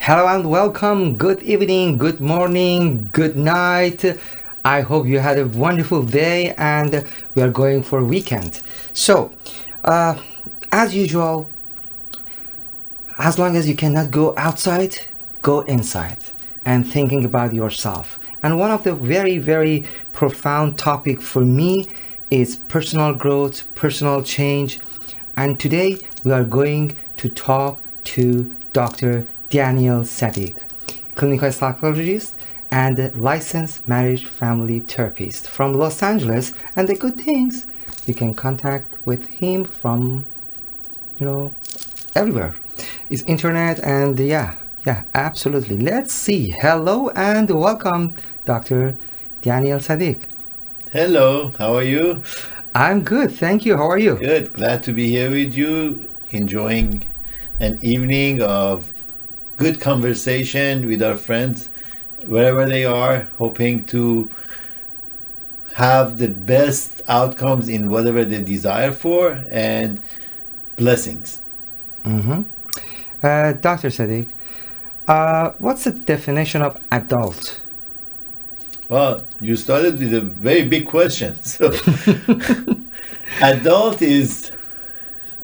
Hello and welcome. Good evening, good morning, good night. I hope you had a wonderful day and we are going for a weekend. So, as usual, as long as you cannot go outside, go inside and thinking about yourself. And one of the very profound topic for me is personal growth, personal change. And today we are going to talk to Dr. Daniel Sadigh, clinical psychologist and licensed marriage family therapist from Los Angeles. And the good things, you can contact with him from, everywhere. It's internet and yeah, absolutely. Let's see. Hello and welcome, Dr. Daniel Sadigh. Hello, how are you? I'm good, thank you. How are you? Good, glad to be here with you, enjoying an evening of good conversation with our friends, wherever they are, hoping to have the best outcomes in whatever they desire for, and blessings. Mm-hmm. Dr. Sadigh, what's the definition of adult? Well, you started with a very big question. So, adult is,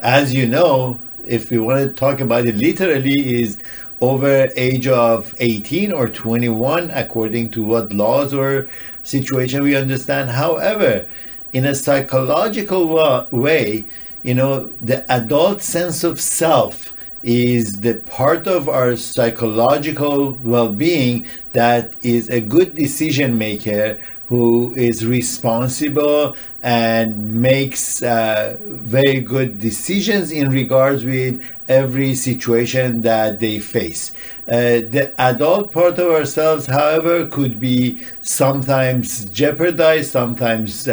as you know, if we want to talk about it literally, is over age of 18 or 21, according to what laws or situation we understand. However, in a psychological way, the adult sense of self is the part of our psychological well-being that is a good decision maker who is responsible and makes very good decisions in regards with every situation that they face. The adult part of ourselves, however, could be sometimes jeopardized, sometimes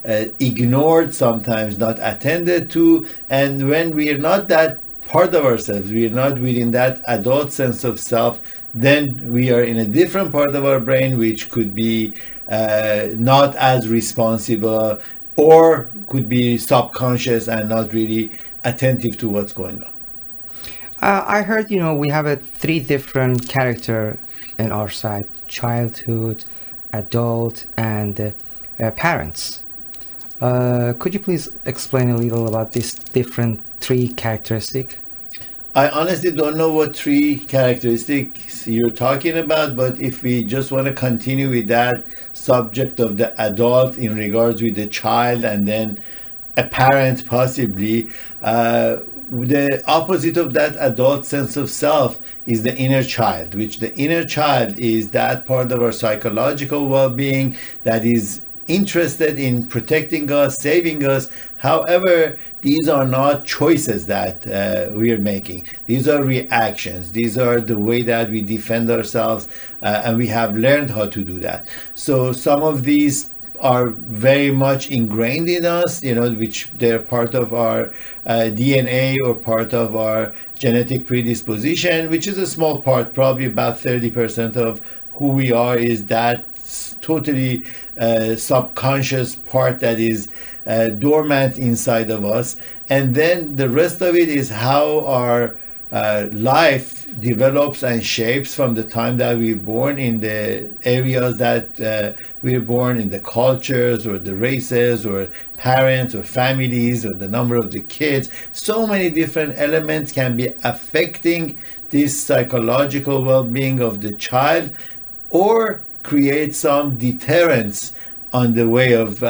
ignored, sometimes not attended to. And when we are not that part of ourselves, we are not within that adult sense of self, then we are in a different part of our brain which could be not as responsible or could be subconscious and not really attentive to what's going on. I heard, we have three different character in our side: childhood, adult, and parents. Could you please explain a little about these different three characteristics? I honestly don't know what three characteristics you're talking about, but if we just want to continue with that subject of the adult in regards with the child and then a parent possibly, the opposite of that adult sense of self is the inner child, which the inner child is that part of our psychological well-being that is interested in protecting us, saving us. However, these are not choices that we are making. These are reactions. These are the way that we defend ourselves, and we have learned how to do that. So some of these are very much ingrained in us, which they're part of our DNA or part of our genetic predisposition, which is a small part, probably about 30% of who we are is that totally subconscious part that is dormant inside of us. And then the rest of it is how our life develops and shapes from the time that we're born in the areas that we're born in, the cultures or the races or parents or families or the number of the kids. So many different elements can be affecting this psychological well-being of the child or create some deterrence on the way of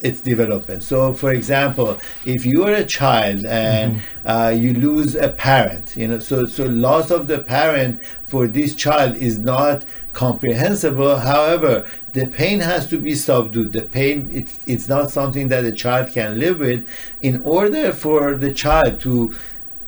its development. So, for example, if you are a child and you lose a parent, so loss of the parent for this child is not comprehensible. However, the pain has to be subdued. The pain, it's not something that a child can live with. In order for the child to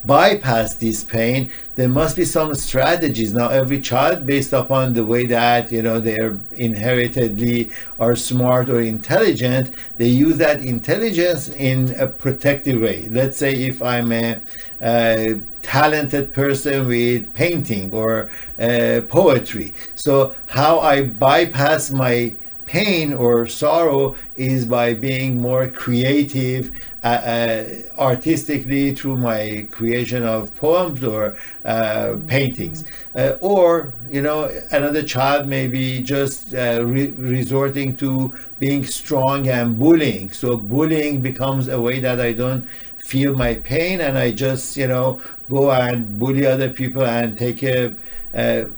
bypass this pain, there must be some strategies. Now, every child, based upon the way that they're inheritedly are smart or intelligent, they use that intelligence in a protective way. Let's say if I'm a talented person with painting or poetry, so how I bypass my pain or sorrow is by being more creative artistically through my creation of poems or paintings. Or, another child may be just resorting to being strong and bullying. So bullying becomes a way that I don't feel my pain, and I just, go and bully other people and take a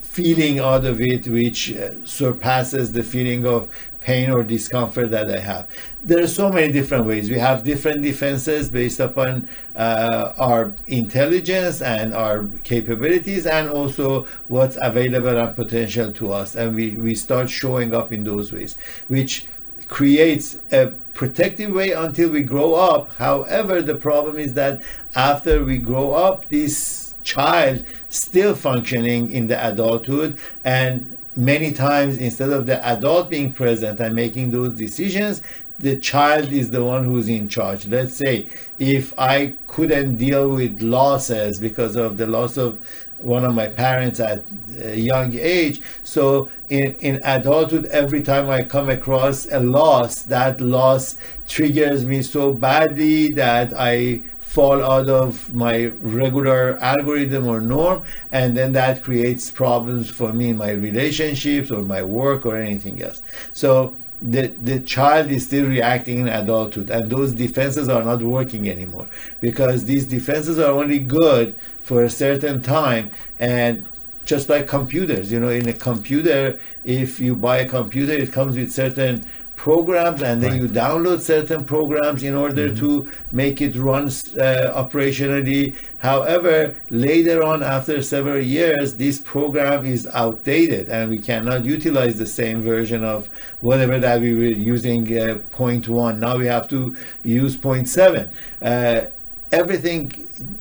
feeling out of it which surpasses the feeling of pain or discomfort that I have. There are so many different ways. We have different defenses based upon our intelligence and our capabilities, and also what's available and potential to us. And we start showing up in those ways, which creates a protective way until we grow up. However, the problem is that after we grow up, this child still functioning in the adulthood, and many times instead of the adult being present and making those decisions, the child is the one who's in charge. Let's say if I couldn't deal with losses because of the loss of one of my parents at a young age, so in adulthood, every time I come across a loss, that loss triggers me so badly that I fall out of my regular algorithm or norm, and then that creates problems for me in my relationships or my work or anything else. So the child is still reacting in adulthood, and those defenses are not working anymore, because these defenses are only good for a certain time. And just like computers, in a computer, if you buy a computer, it comes with certain programs, and then you download certain programs in order to make it run operationally. However, later on, after several years, this program is outdated, and we cannot utilize the same version of whatever that we were using 0.1. Now we have to use 0.7. Everything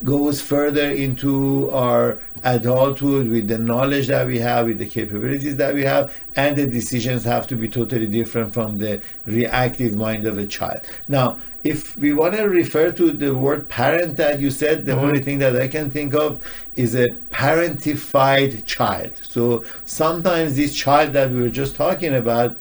goes further into our adulthood with the knowledge that we have, with the capabilities that we have, and the decisions have to be totally different from the reactive mind of a child. Now, if we want to refer to the word parent that you said, the only thing that I can think of is a parentified child. So sometimes this child that we were just talking about,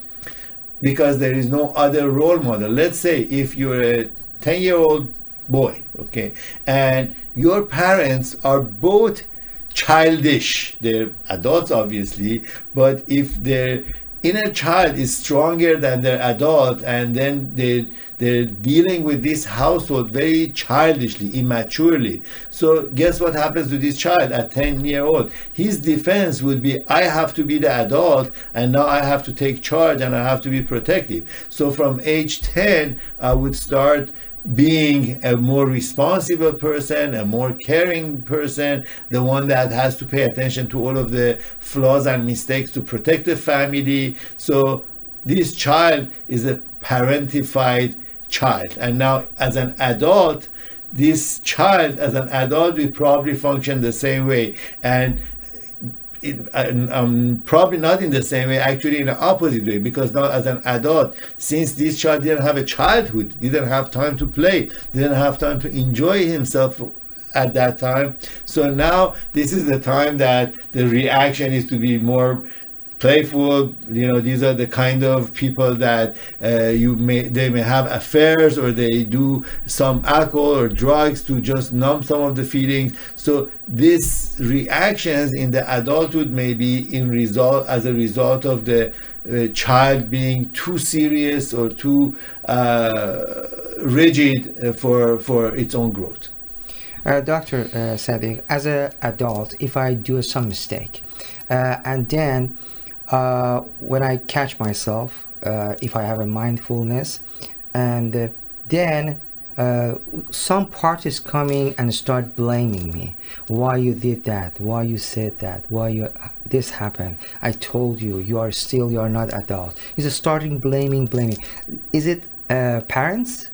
because there is no other role model. Let's say if you're a 10-year-old boy, okay, and your parents are both childish. They're adults, obviously, but if their inner child is stronger than their adult, and then they're dealing with this household very childishly, immaturely. So guess what happens to this child at 10-year-old? His defense would be, I have to be the adult, and now I have to take charge, and I have to be protective. So from age 10, I would start being a more responsible person, a more caring person, the one that has to pay attention to all of the flaws and mistakes to protect the family. So this child is a parentified child. And now as an adult, this child as an adult will probably function the same way. And probably not in the same way, actually in the opposite way, because now as an adult, since this child didn't have a childhood, didn't have time to play, didn't have time to enjoy himself at that time, so now this is the time that the reaction is to be more playful. These are the kind of people that they may have affairs, or they do some alcohol or drugs to just numb some of the feelings. So these reactions in the adulthood may be as a result of the child being too serious or too rigid for its own growth. Dr. Sadigh, as an adult, if I do some mistake, and then when I catch myself, if I have a mindfulness, and then some part is coming and start blaming me. Why you did that? Why you said that? Why this happened? I told you, you are not adult. Is it starting blaming? Is it parents?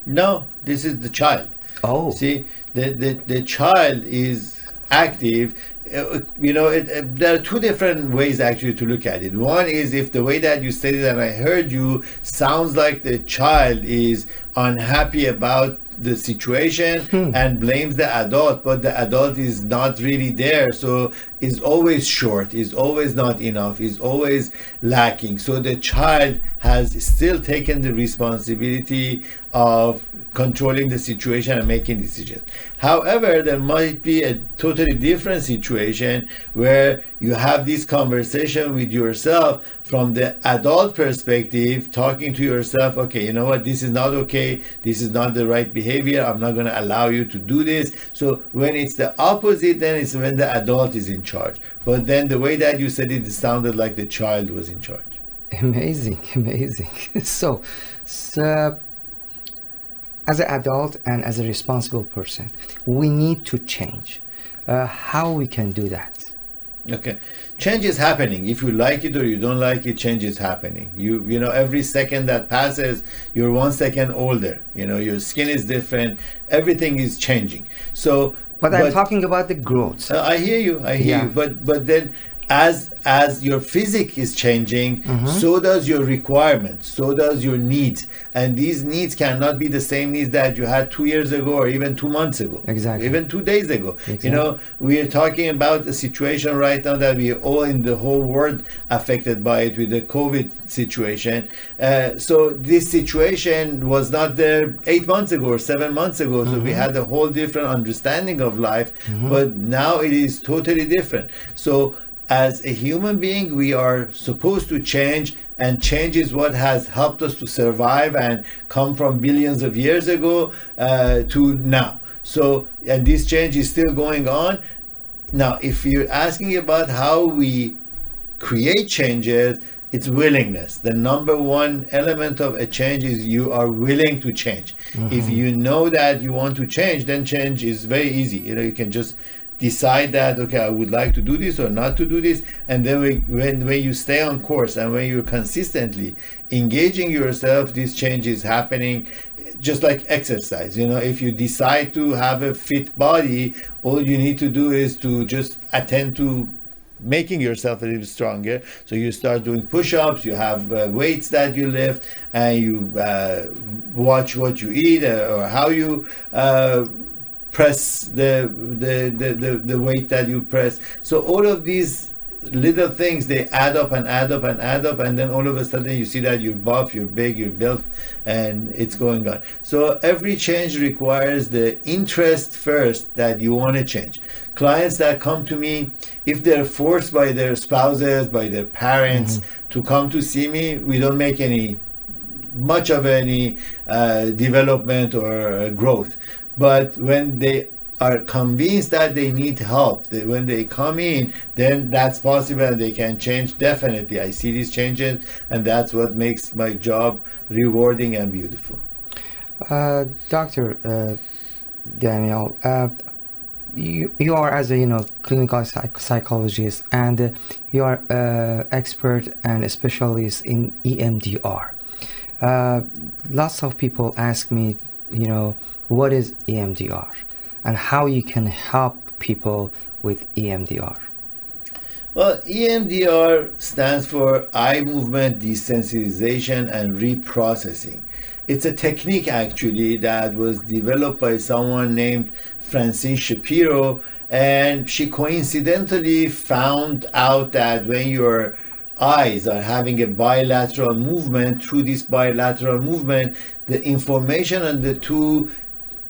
No, this is the child. Oh. See, the child is active. There are two different ways actually to look at it. One is if the way that you stated and I heard you sounds like the child is unhappy about the situation and blames the adult, but the adult is not really there. So is always short, is always not enough, is always lacking. So the child has still taken the responsibility of controlling the situation and making decisions. However, there might be a totally different situation where you have this conversation with yourself from the adult perspective, talking to yourself, okay, you know what, this is not okay, this is not the right behavior, I'm not going to allow you to do this. So when it's the opposite, then it's when the adult is in charge. But then the way that you said it, it sounded like the child was in charge. Amazing, amazing. So as an adult and as a responsible person, we need to change. How we can do that? Okay, change is happening. If you like it or you don't like it, change is happening. You know, every second that passes, you're 1 second older. You know, your skin is different. Everything is changing. So, But I'm talking about the growth. I hear you. I hear you. But then, as your physics is changing, so does your requirements, so does your needs, and these needs cannot be the same needs that you had 2 years ago or even 2 months ago, Exactly, even 2 days ago. Exactly. You know, we are talking about a situation right now that we are all in the whole world affected by it with the COVID situation. So this situation was not there 8 months ago or 7 months ago. So we had a whole different understanding of life, but now it is totally different. So as a human being, we are supposed to change, and change is what has helped us to survive and come from billions of years ago to now. So, and this change is still going on. Now, if you're asking about how we create changes, it's willingness. The number one element of a change is you are willing to change. If you know that you want to change, then change is very easy. You know, you can just decide that, okay, I would like to do this or not to do this, and then when you stay on course and when you're consistently engaging yourself, this change is happening. Just like exercise, you know, if you decide to have a fit body, all you need to do is to just attend to making yourself a little stronger. So you start doing push-ups, you have weights that you lift, and you watch what you eat or how you press the weight that you press. So all of these little things, they add up and add up and add up, and then all of a sudden you see that you're buff, you're big, you're built, and it's going on. So every change requires the interest first that you want to change. Clients that come to me, if they're forced by their spouses, by their parents to come to see me, we don't make much of any development or growth. But when they are convinced that they need help, when they come in, then that's possible and they can change. Definitely, I see these changes, and that's what makes my job rewarding and beautiful. Dr. Daniel, you are, as a clinical psychologist, and you are expert and a specialist in EMDR. Lots of people ask me, what is EMDR and how you can help people with EMDR. Well, EMDR stands for eye movement desensitization and reprocessing. It's a technique actually that was developed by someone named Francine Shapiro, and she coincidentally found out that when your eyes are having a bilateral movement, through this bilateral movement, the information on the two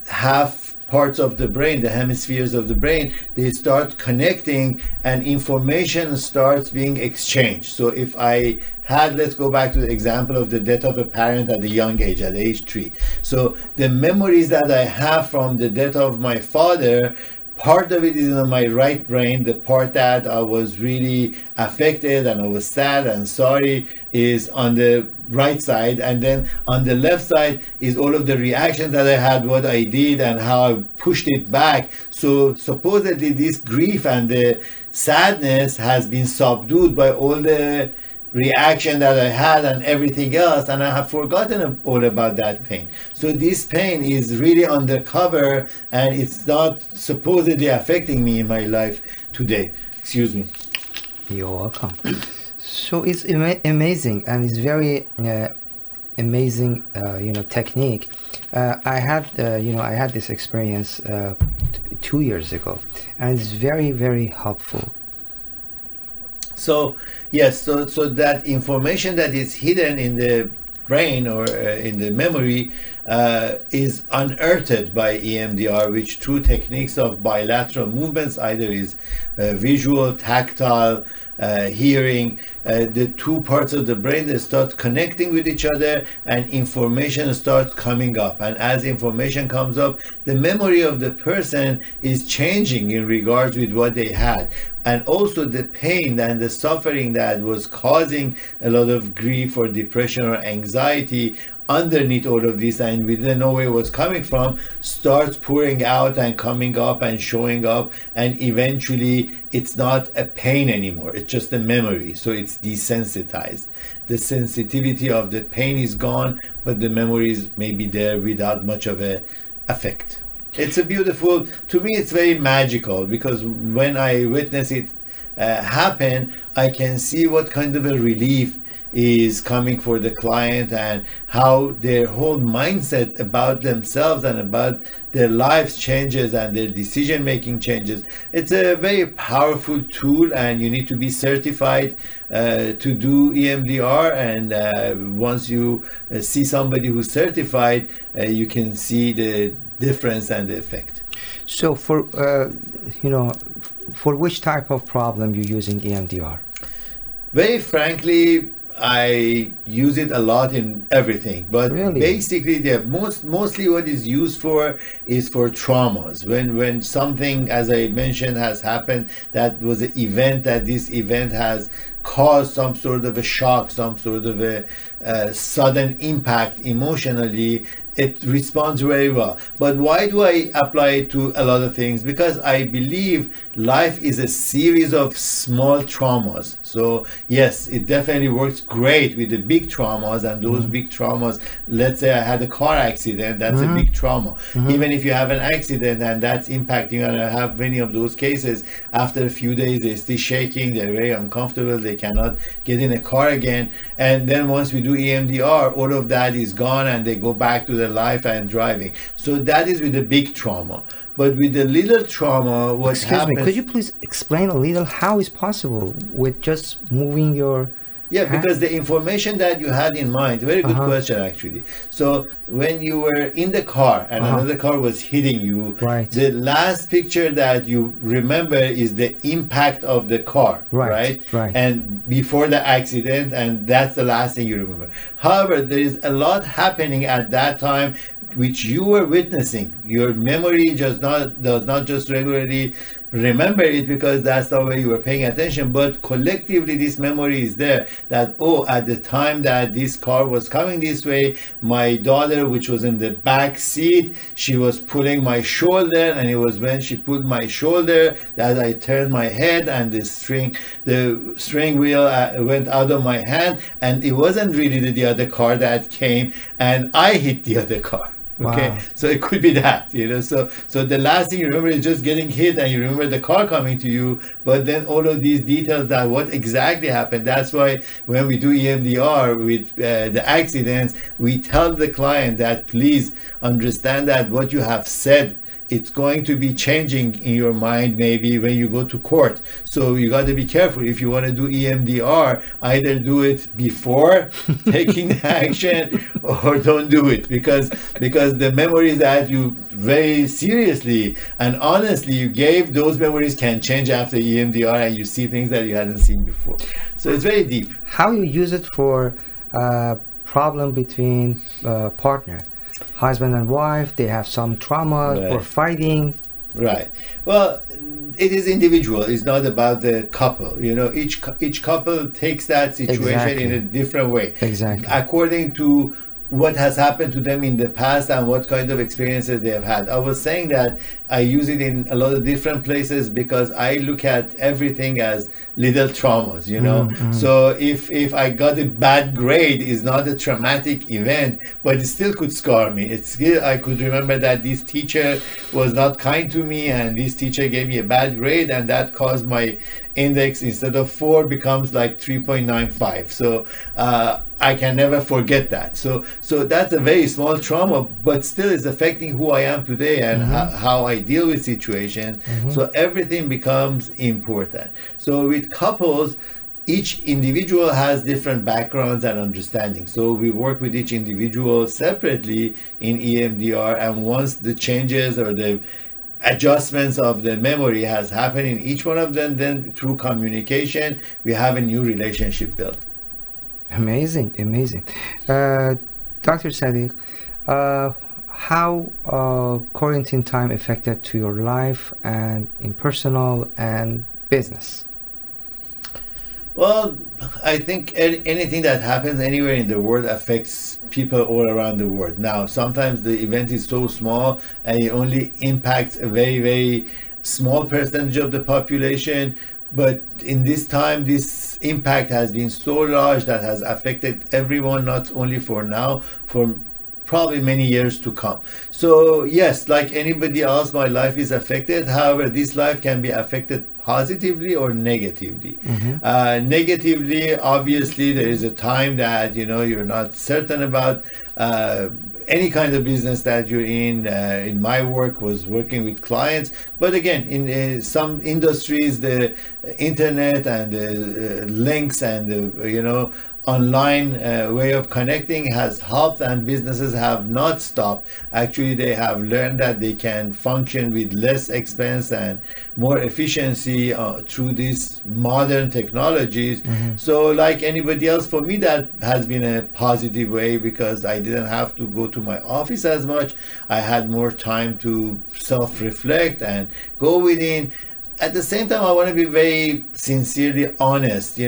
half parts of the brain, the hemispheres of the brain, they start connecting and information starts being exchanged. So if I had, let's go back to the example of the death of a parent at a young age, at age 3. So the memories that I have from the death of my father, part of it is in my right brain. The part that I was really affected and I was sad and sorry is on the right side, and then on the left side is all of the reactions that I had, what I did and how I pushed it back. So supposedly this grief and the sadness has been subdued by all the reaction that I had and everything else, and I have forgotten all about that pain. So this pain is really undercover and it's not supposedly affecting me in my life today. Excuse me. You're welcome. So it's amazing, and it's very amazing technique. I had this experience 2 years ago, and it's very, very helpful. So yes, so that information that is hidden in the brain or in the memory is unearthed by EMDR, which through techniques of bilateral movements, either is visual, tactile, hearing, the two parts of the brain, they start connecting with each other and information starts coming up. And as information comes up, the memory of the person is changing in regards with what they had. And also the pain and the suffering that was causing a lot of grief or depression or anxiety underneath all of this, and we didn't know where it was coming from, starts pouring out and coming up and showing up, and eventually it's not a pain anymore, it's just a memory, so it's desensitized. The sensitivity of the pain is gone, but the memories may be there without much of a effect. It's a beautiful, to me it's very magical, because when I witness it happen, I can see what kind of a relief is coming for the client, and how their whole mindset about themselves and about their lives changes and their decision making changes. It's a very powerful tool, and you need to be certified to do EMDR, and once you see somebody who's certified, you can see the difference and the effect. So for for which type of problem you're using EMDR? Very frankly, I use it a lot in everything, but Really? basically mostly what is used for is for traumas. When something, as I mentioned, has happened, that was an event, that this event has caused some sort of a shock, some sort of a sudden impact emotionally, it responds very well. But why do I apply it to a lot of things? Because I believe life is a series of small traumas. So yes, it definitely works great with the big traumas, and those big traumas, let's say I had a car accident, that's a big trauma. Even if you have an accident and that's impacting, and I have many of those cases, after a few days they're still shaking, they're very uncomfortable, they cannot get in a car again, and then once we do EMDR, all of that is gone and they go back to their life and driving. So that is with the big trauma. But with the little trauma, what Excuse happens... me, could you please explain a little how is possible with just moving your Yeah, hand? because the information that you had in mind, very good question actually. So when you were in the car and another car was hitting you, Right. the last picture that you remember is the impact of the car, Right. And before the accident, and that's the last thing you remember. However, there is a lot happening at that time which you were witnessing. Your memory does not just regularly remember it, because that's not where you were paying attention, but collectively this memory is there, that at the time that this car was coming this way, my daughter, which was in the back seat, she was pulling my shoulder, and it was when she pulled my shoulder that I turned my head, and the steering wheel went out of my hand, and it wasn't really the other car that came, and I hit the other car. Okay, Wow. so it could be that, so the last thing you remember is just getting hit, and you remember the car coming to you, but then all of these details, that what exactly happened. That's why when we do EMDR with the accidents, we tell the client that please understand that what you have said, it's going to be changing in your mind maybe when you go to court. So you got to be careful. If you want to do EMDR, either do it before taking the action, or don't do it, because the memories that you very seriously and honestly you gave, those memories can change after EMDR, and you see things that you hadn't seen before. So it's very deep. How you use it for problem between partner, husband and wife, they have some trauma Right. or fighting. Right. Well, it is individual. It's not about the couple. Each couple takes that situation in a different way. Exactly. According to what has happened to them in the past and what kind of experiences they have had. I was saying that I use it in a lot of different places because I look at everything as little traumas, So if I got a bad grade, is not a traumatic event, but it still could scar me. I could remember that this teacher was not kind to me, and this teacher gave me a bad grade, and that caused my index, instead of 4, becomes like 3.95. So I can never forget that. So that's a very small trauma, but still is affecting who I am today and how I deal with situations. So everything becomes important. So with couples, each individual has different backgrounds and understanding. So we work with each individual separately in EMDR, and once the changes or the adjustments of the memory has happened in each one of them, then through communication, we have a new relationship built. Amazing, amazing. Dr. Sadigh, how quarantine time affected to your life and in personal and business? Well, I think anything that happens anywhere in the world affects people all around the world. Now, sometimes the event is so small and it only impacts a very, very small percentage of the population. But in this time, this impact has been so large that has affected everyone, not only for now, for probably many years to come. So yes, like anybody else, my life is affected. However, this life can be affected positively or negatively. Negatively, obviously, there is a time that you're not certain about any kind of business that you're in. In my work was working with clients, but again, in some industries, the internet and the links and the online way of connecting has helped, and businesses have not stopped. Actually, they have learned that they can function with less expense and more efficiency through these modern technologies. So like anybody else, for me that has been a positive way, because I didn't have to go to my office as much. I had more time to self-reflect and go within. At the same time, I want to be very sincerely honest.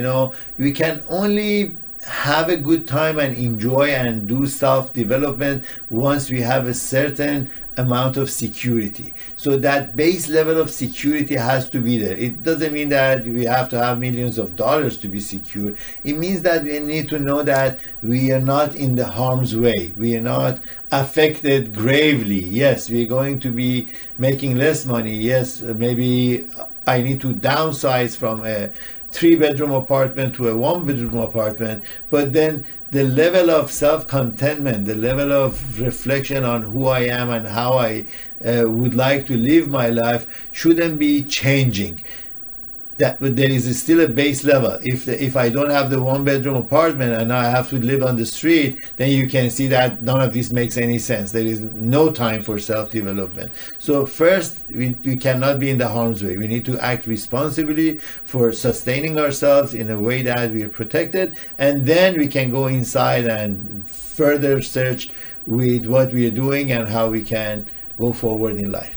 We can only have a good time and enjoy and do self-development once we have a certain amount of security. So that base level of security has to be there. It doesn't mean that we have to have millions of dollars to be secure. It means that we need to know that we are not in the harm's way. We are not affected gravely. Yes, we're going to be making less money. Yes, maybe I need to downsize from a 3-bedroom apartment to a 1-bedroom apartment, but then the level of self-contentment, the level of reflection on who I am and how I would like to live my life shouldn't be changing. But there is still a base level. If I don't have the 1-bedroom apartment and now I have to live on the street, then you can see that none of this makes any sense. There is no time for self-development. So first, we cannot be in the harm's way. We need to act responsibly for sustaining ourselves in a way that we are protected, and then we can go inside and further search with what we are doing and how we can go forward in life.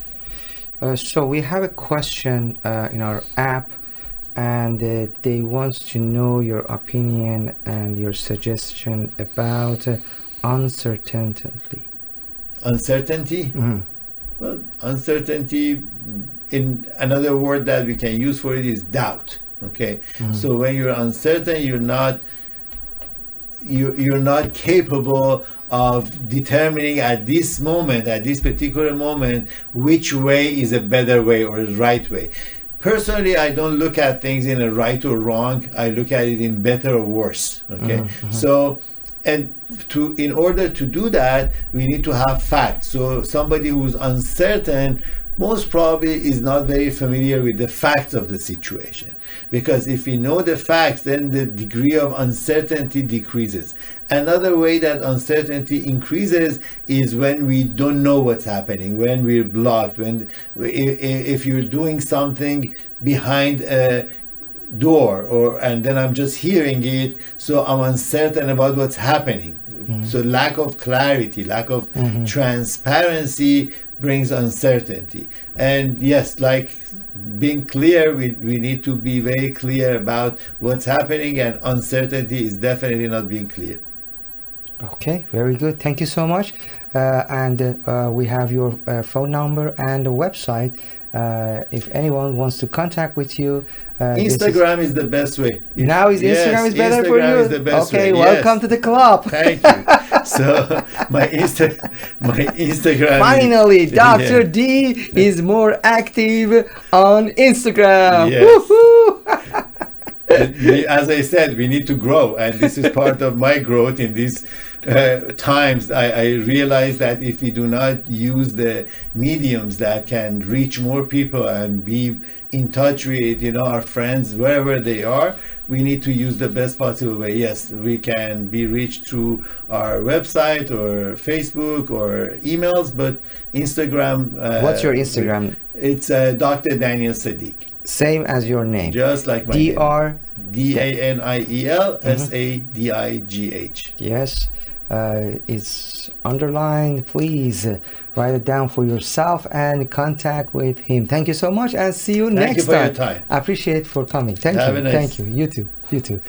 So we have a question in our app, and they want to know your opinion and your suggestion about uncertainty. Uncertainty? Well, uncertainty, in another word that we can use for it, is doubt. Okay, so when you're uncertain, you're not capable of determining at this moment, at this particular moment, which way is a better way or the right way. Personally, I don't look at things in a right or wrong. I look at it in better or worse. Okay, so in order to do that, we need to have facts. So somebody who's uncertain most probably is not very familiar with the facts of the situation, because if we know the facts, then the degree of uncertainty decreases. Another way that uncertainty increases is when we don't know what's happening, when we're blocked, if you're doing something behind a door, and then I'm just hearing it, so I'm uncertain about what's happening. So lack of clarity, lack of transparency brings uncertainty. And yes, like being clear, we need to be very clear about what's happening, and uncertainty is definitely not being clear. Okay, very good. Thank you so much. And we have your phone number and a website. If anyone wants to contact with you, Instagram is the best way. Now Instagram is better for you? Instagram is the best way. Okay, welcome to the club. Thank you. So my Instagram. Finally, Dr. D is more active on Instagram. Yes. Woohoo! As I said, we need to grow, and this is part of my growth in these times. I realize that if we do not use the mediums that can reach more people and be in touch with our friends wherever they are, we need to use the best possible way. Yes, we can be reached through our website or Facebook or emails, but Instagram. What's your Instagram? It's Dr. Daniel Sadigh. Same as your name. Just like my name. Dr. Daniel Sadigh. Yes, it's underlined. Please write it down for yourself and contact with him. Thank you so much, and see you next Thank you for time. your time. I appreciate for coming. Thank Have you. a nice- Thank you. You too. You too.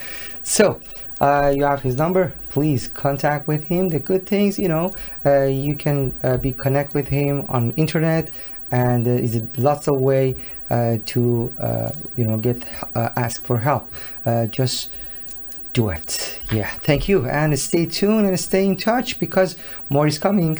So, you have his number. Please contact with him. The good things, you can be connect with him on internet, and is lots of way to get ask for help. Just do it. Yeah. Thank you, and stay tuned and stay in touch because more is coming.